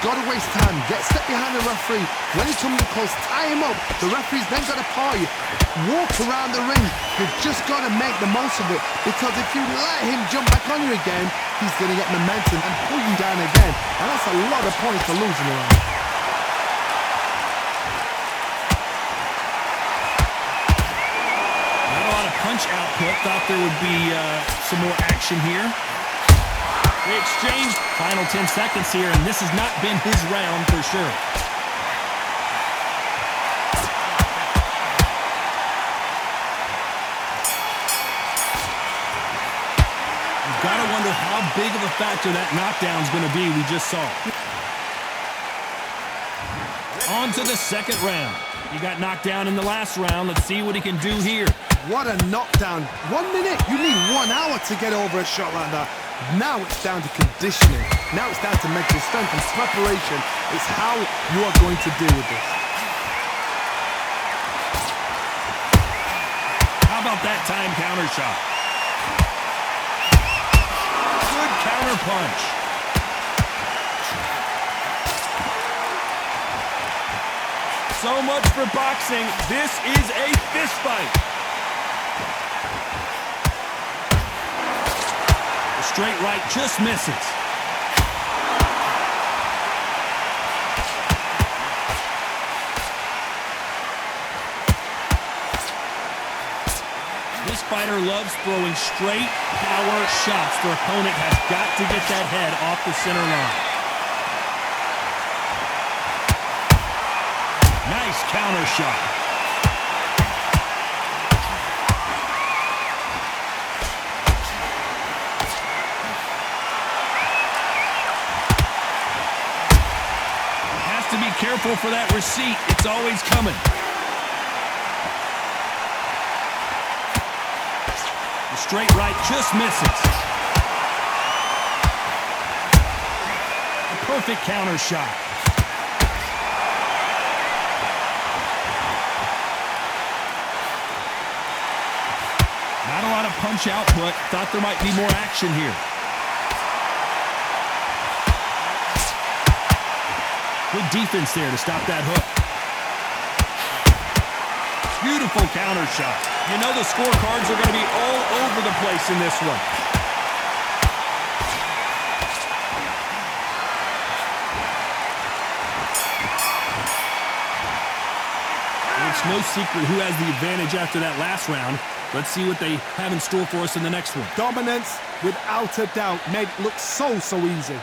got to waste time. Get a step behind the referee. When he comes close, tie him up. The referee's then got to paw you. Walk around the ring. You've just got to make the most of it, because if you let him jump back on you again, he's going to get momentum and pull you down again. And that's a lot of points to lose in a round. Not a lot of punch output. Thought there would be some more action here. They exchange. Final 10 seconds here, and this has not been his round for sure. You've got to wonder how big of a factor that knockdown is going to be we just saw. On to the second round. He got knocked down in the last round. Let's see what he can do here. What a knockdown. 1 minute. You need 1 hour to get over a shot like that. Now it's down to conditioning. Now it's down to mental strength and preparation. It's how you are going to deal with this. How about that time counter shot? Good counter punch. So much for boxing. This is a fist fight. The straight right just misses. This fighter loves throwing straight power shots. Their opponent has got to get that head off the center line. Nice counter shot. Has to be careful for that receipt. It's always coming. The straight right just misses. A perfect counter shot. Not a lot of punch output. Thought there might be more action here. Good defense there to stop that hook. Beautiful counter shot. You know the scorecards are going to be all over the place in this one. It's no secret who has the advantage after that last round. Let's see what they have in store for us in the next one. Dominance, without a doubt, made it look so easy.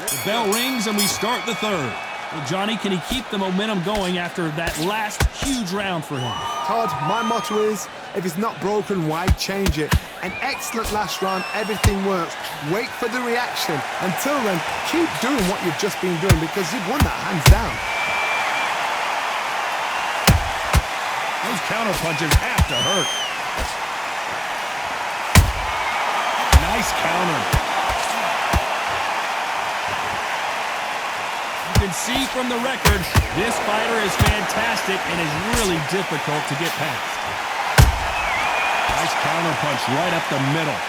The bell rings and we start the third. Well, Johnny, can he keep the momentum going after that last huge round for him? Todd, my motto is, if it's not broken, why change it? An excellent last round, everything works. Wait for the reaction. Until then, keep doing what you've just been doing, because you've won that hands down. Those counter punches have to hurt. Nice counter. You can see from the record, this fighter is fantastic and is really difficult to get past. Nice counter punch right up the middle.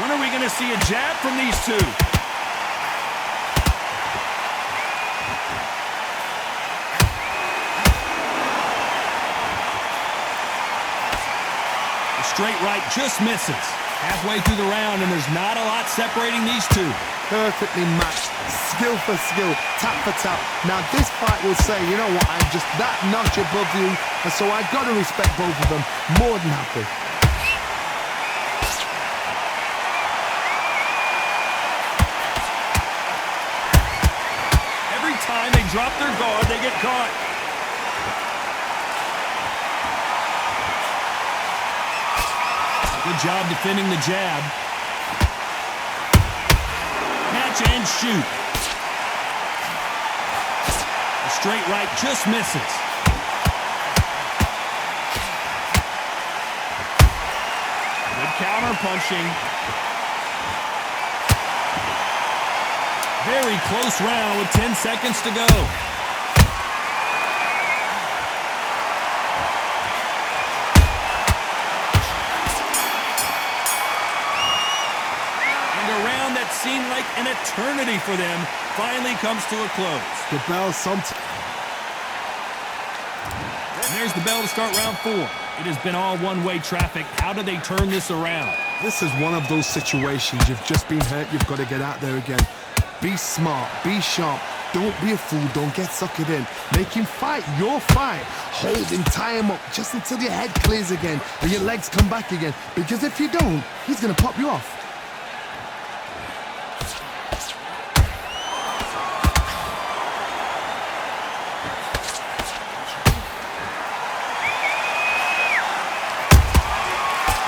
When are we going to see a jab from these two? The straight right just misses. Halfway through the round, and there's not a lot separating these two. Perfectly matched, skill for skill, tap for tap. Now this fight will say, you know what, I'm just that notch above you, and so I've got to respect both of them. More than happy. Every time they drop their guard, they get caught. Good job defending the jab. Catch and shoot. The straight right just misses. counter-punching. Very close round with 10 seconds to go. And a round that seemed like an eternity for them finally comes to a close. The bell sometimes. And there's the bell to start round 4. It has been all one-way traffic. How do they turn this around? This is one of those situations. You've just been hurt. You've got to get out there again. Be smart. Be sharp. Don't be a fool. Don't get suckered in. Make him fight your fight. Hold him, tie him up just until your head clears again and your legs come back again. Because if you don't, he's going to pop you off.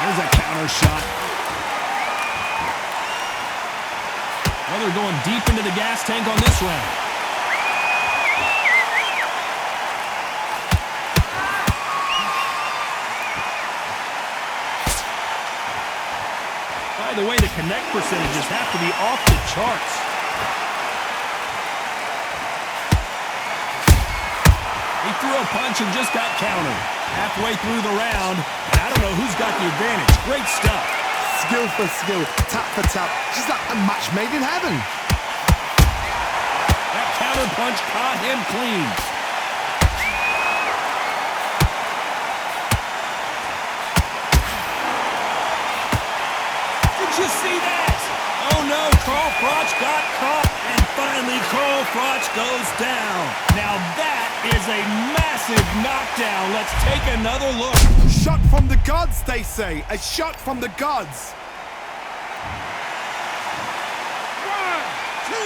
There's a counter shot. Well, they're going deep into the gas tank on this round. By the way, the connect percentages have to be off the charts. He threw a punch and just got countered. Halfway through the round, and I don't know who's got the advantage. Great stuff. Skill for skill, tap for tap. Just like a match made in heaven. That counter punch caught him clean. Did you see that? Oh no, Carl Froch got caught, and finally Carl Froch goes down. Now that is a massive knockdown. Let's take another look. Shot from the gods, they say. A shot from the gods. 1, 2, 3,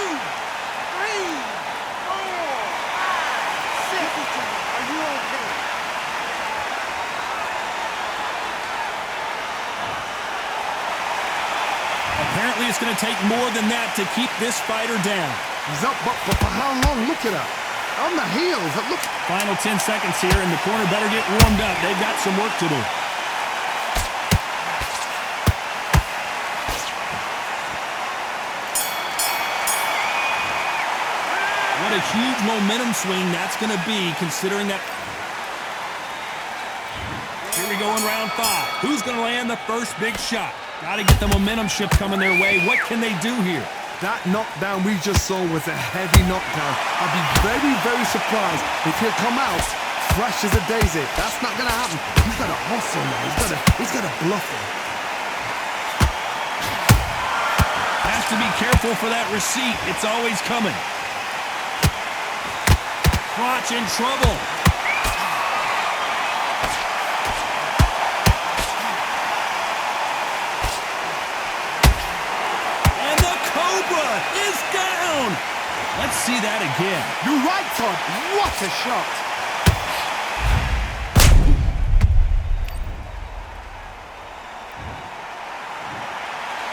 4, 5, 6. Are you okay? Apparently it's going to take more than that to keep this fighter down. He's up, but for how long? Look at her. On the heels. Look. Final 10 seconds here, and the corner better get warmed up. They've got some work to do. What a huge momentum swing that's going to be, considering that. Here we go in round 5. Who's going to land the first big shot? Got to get the momentum shift coming their way. What can they do here? That knockdown we just saw was a heavy knockdown. I'd be very, very surprised if he'll come out fresh as a daisy. That's not going to happen. He's got to hustle now. He's got to bluff him. Has to be careful for that receipt. It's always coming. Froch in trouble. Is down. Let's see that again. You're right, Todd. What a shot.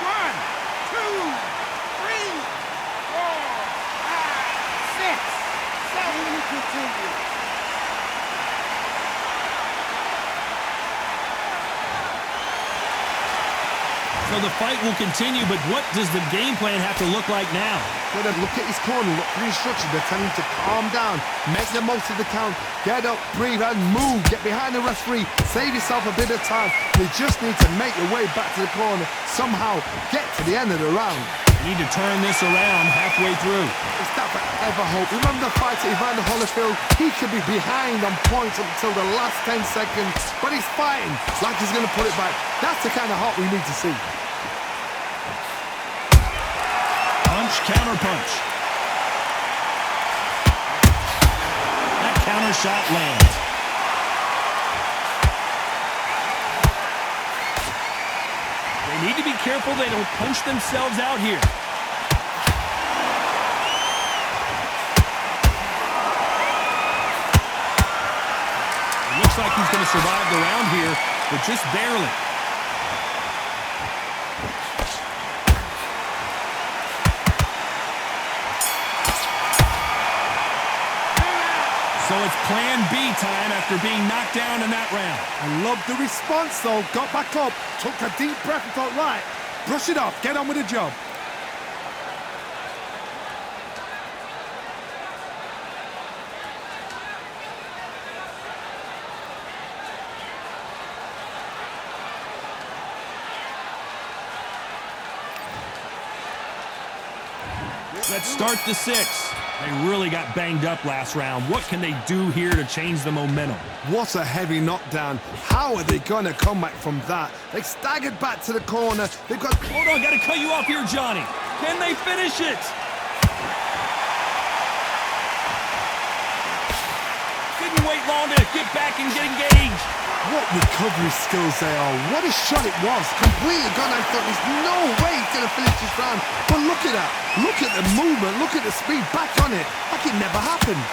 One, two, three, 4, 5, 6, 7. Continue. So the fight will continue, but what does the game plan have to look like now? Let him look at his corner, look for the instructions. They're telling him to calm down, make the most of the count, get up, breathe, and move. Get behind the referee, save yourself a bit of time. They just need to make your way back to the corner, somehow get to the end of the round. Need to turn this around halfway through. It's that forever hope. Remember the fight at Evander Holyfield? He could be behind on points until the last 10 seconds, but he's fighting like he's going to put it back. That's the kind of heart we need to see. Punch, counter punch. That counter shot lands. They need to be careful they don't punch themselves out here. It looks like he's going to survive the round here, but just barely. So it's plan B time after being knocked down in that round. I love the response, though. Got back up, took a deep breath and thought, right, brush it off, get on with the job. Let's start the sixth. They really got banged up last round. What can they do here to change the momentum? What a heavy knockdown. How are they going to come back from that? They staggered back to the corner. They've got... Hold on, got to cut you off here, Johnny. Can they finish it? Didn't wait long to get back and get engaged. What recovery skills they are. What a shot it was. Completely gone. I thought there's no way he's going to finish this round. But look at that. Look at the movement. Look at the speed. Back on it. Like it never happened.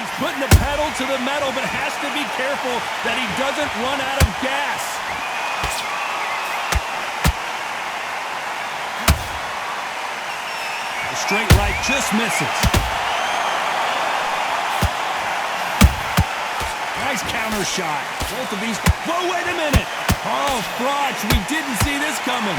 He's putting the pedal to the metal, but has to be careful that he doesn't run out of gas. Straight right just misses. Nice counter shot. Both of these. Whoa, wait a minute. Oh, Froch, we didn't see this coming.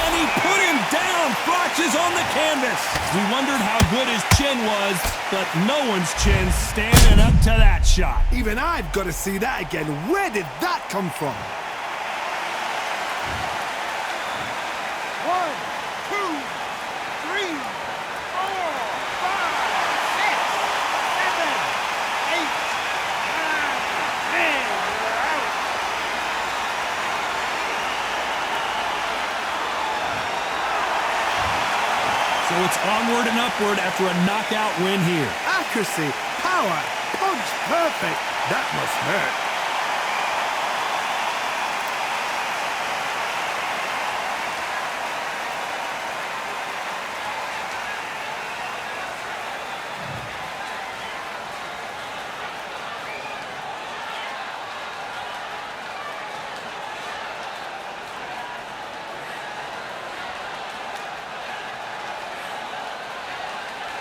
And he put him down. Froch is on the canvas. We wondered how good his chin was, but no one's chin's standing up to that shot. Even I've got to see that again. Where did that come from? 1, 2, 3, 4, 5, 6, 7, 8, 9, 10. You're out. So it's onward and upward after a knockout win here. Accuracy, power, punch, perfect. That must hurt.